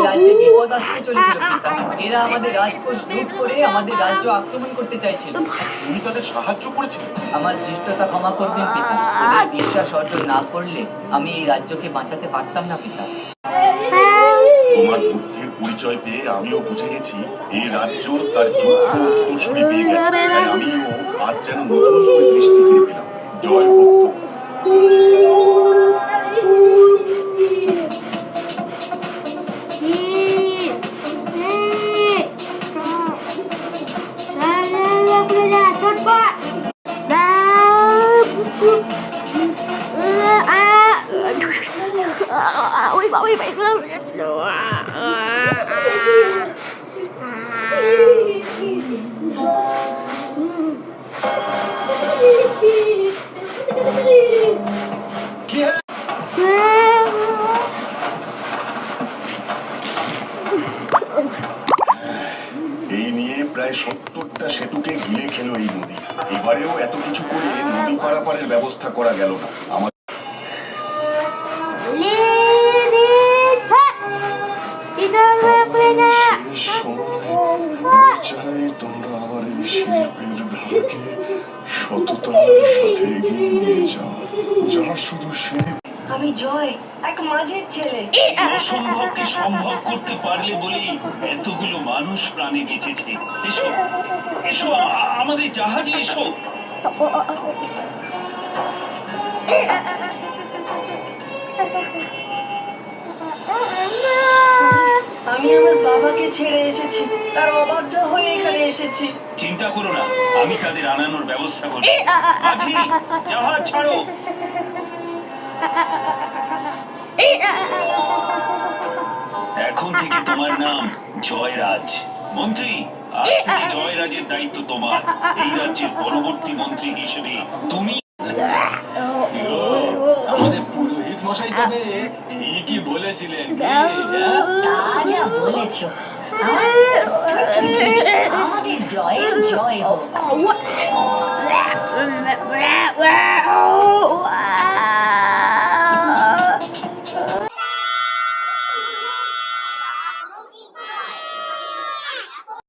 রাজ্যে বিপদ আসতে চলেছিল পিতা। এরা আমাদের রাজকোষ লুট করে আমাদের রাজ্য আক্রমণ করতে চাইছিল। তুমি তাদের সাহায্য করেছিলে? আমার দৃষ্টতা ক্ষমা করবেন পিতা। ওদের বিশ্বাস অর্জন না করলে আমি এই রাজ্যকে বাঁচাতে পারতাম না পিতা। তোমার বুদ্ধির পরিচয় পেয়ে আমিও বুঝে গেছি এই রাজ্য তার যোগ্য উত্তরসূরি পেয়ে গেছে। তাই আমিও আজ যেন নতুন করে দৃষ্টি ফিরে পেলাম। জয় হোক। এই নিয়ে প্রায় 70টা সেতুকে গিলে খেলো এই নদী। এবারেও এত কিছু করে নদী পারাপারের ব্যবস্থা করা গেল না। আমার তোমরা আমার এই শিল্পের ধারাকে সততার সাথে এগিয়ে নিয়ে যাও, যা শুধু শিল্প। আমি জয়, এক মাঝের ছেলে। অসম্ভবকে সম্ভব করতে পারলে বলেই এতগুলো মানুষ প্রাণে বেঁচেছে। এসো এসো, আমাদের জাহাজে এসো। আমি আমার বাবাকে ছেড়ে এসেছি, তার অবাধ্য হয়ে এখানে এসেছি। চিন্তা করো না, আমি তাদের আনানোর ব্যবস্থা করব। মাঝি, জাহাজ ছাড়ো। এখন থেকে তোমার নাম জয়রাজ। মন্ত্রী, আজ থেকে জয়রাজের দায়িত্ব তোমার। এই রাজ্যের পরবর্তী মন্ত্রী হিসেবে তুমি। আমাদের পুরোহিত মশাই তবে ঠিকই বলেছিলেন। যা বলেছো, আমাদের জয়ের জয় হোক।